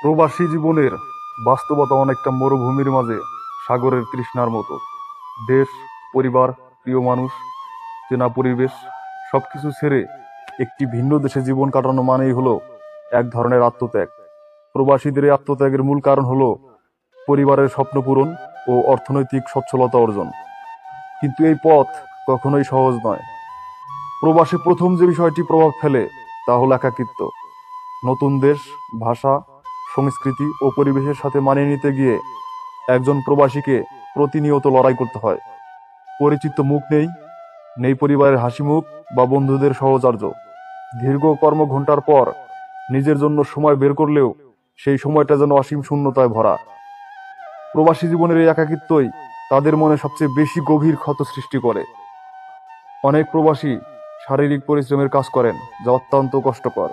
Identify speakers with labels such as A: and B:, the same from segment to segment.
A: প্রবাসী জীবনের বাস্তবতা অনেকটা মরুভূমির মাঝে সাগরের তৃষ্ণার মতো। দেশ, পরিবার, প্রিয় মানুষ, চেনা পরিবেশ সবকিছু ছেড়ে একটি ভিন্ন দেশে জীবন কাটানো মানেই হলো এক ধরনের আত্মত্যাগ। প্রবাসীদের এই আত্মত্যাগের মূল কারণ হলো পরিবারের স্বপ্ন পূরণ ও অর্থনৈতিক সচ্ছলতা অর্জন। কিন্তু এই পথ কখনোই সহজ নয়। প্রবাসে প্রথম যে বিষয়টি প্রভাব ফেলে তা হলো একাকিত্ব। নতুন দেশ, ভাষা, সংস্কৃতি ও পরিবেশের সাথে মানিয়ে নিতে গিয়ে একজন প্রবাসীকে প্রতিনিয়ত লড়াই করতে হয়। পরিচিত মুখ নেই, নেই পরিবারের হাসি মুখ বা বন্ধুদের সহচর্য। দীর্ঘ কর্মঘণ্টার পর নিজের জন্য সময় বের করলেও সেই সময়টা যেন অসীম শূন্যতায় ভরা। প্রবাসী জীবনের এই একাকিত্বই তাদের মনে সবচেয়ে বেশি গভীর ক্ষত সৃষ্টি করে। অনেক প্রবাসী শারীরিক পরিশ্রমের কাজ করেন, যা অত্যন্ত কষ্টকর।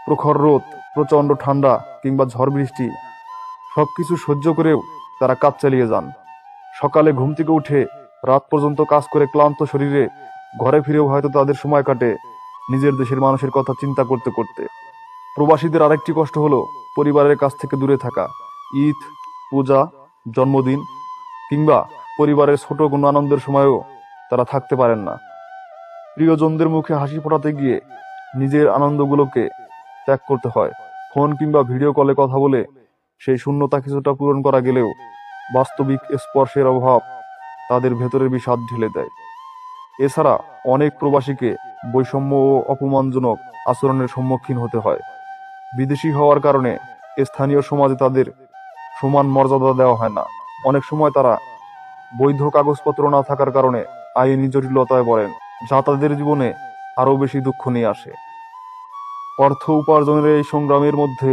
A: প্রখর রোদ, প্রচণ্ড ঠান্ডা কিংবা ঝড় বৃষ্টি সবকিছু সহ্য করেও তারা কাজ চালিয়ে যান। সকালে ঘুম থেকে উঠে রাত পর্যন্ত কাজ করে ক্লান্ত শরীরে ঘরে ফিরেও হয়তো তাদের সময় কাটে নিজের দেশের মানুষের কথা চিন্তা করতে করতে। প্রবাসীদের আরেকটি কষ্ট হলো পরিবারের কাছ থেকে দূরে থাকা। ঈদ, পূজা, জন্মদিন কিংবা পরিবারের ছোট কোনো আনন্দের সময়ও তারা থাকতে পারেন না। প্রিয়জনদের মুখে হাসি ফোটাতে গিয়ে নিজের আনন্দগুলোকে ত্যাগ করতে হয়। ফোন কিংবা ভিডিও কলে কথা বলে সেই শূন্যতা কিছুটা পূরণ করা গেলেও বাস্তবিক স্পর্শের অভাব তাদের ভেতরের বিষাদ ঢেলে দেয়। এছাড়া অনেক প্রবাসীকে বৈষম্য ও অপমানজনক আচরণের সম্মুখীন হতে হয়। বিদেশি হওয়ার কারণে স্থানীয় সমাজে তাদের সমান মর্যাদা দেওয়া হয় না। অনেক সময় তারা বৈধ কাগজপত্র না থাকার কারণে আইনি জটিলতায় পড়েন, যা তাদের জীবনে আরও বেশি দুঃখ নিয়ে আসে। অর্থ উপার্জনের এই সংগ্রামের মধ্যে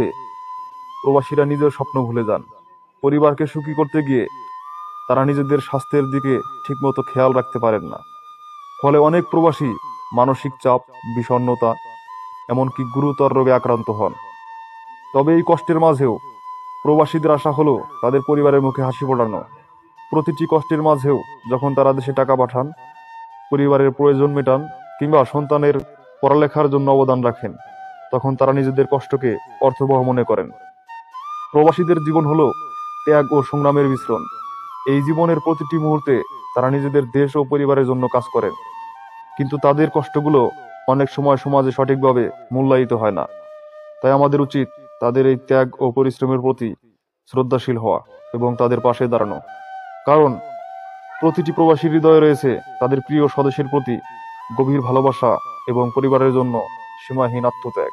A: প্রবাসীরা নিজের স্বপ্ন ভুলে যান। পরিবারকে সুখী করতে গিয়ে তারা নিজেদের স্বাস্থ্যের দিকে ঠিকমতো খেয়াল রাখতে পারেন না। ফলে অনেক প্রবাসী মানসিক চাপ, বিষণ্ণতা, এমনকি গুরুতর রোগে আক্রান্ত হন। তবে এই কষ্টের মাঝেও প্রবাসীদের আশা হলো তাদের পরিবারের মুখে হাসি ফোটানো। প্রতিটি কষ্টের মাঝেও যখন তারা দেশে টাকা পাঠান, পরিবারের প্রয়োজন মেটান কিংবা সন্তানের পড়ালেখার জন্য অবদান রাখেন, তখন তারা নিজেদের কষ্টকে অর্থবহ মনে করেন। প্রবাসীদের জীবন হলো ত্যাগ ও সংগ্রামের মিশ্রণ। এই জীবনের প্রতিটি মুহূর্তে তারা নিজেদের দেশ ও পরিবারের জন্য কাজ করেন, কিন্তু তাদের কষ্টগুলো অনেক সময় সমাজে সঠিকভাবে মূল্যায়িত হয় না। তাই আমাদের উচিত তাদের এই ত্যাগ ও পরিশ্রমের প্রতি শ্রদ্ধাশীল হওয়া এবং তাদের পাশে দাঁড়ানো। কারণ প্রতিটি প্রবাসীর হৃদয়ে রয়েছে তাদের প্রিয় স্বদেশের প্রতি গভীর ভালোবাসা এবং পরিবারের জন্য সীমাহীন আত্মত্যাগ।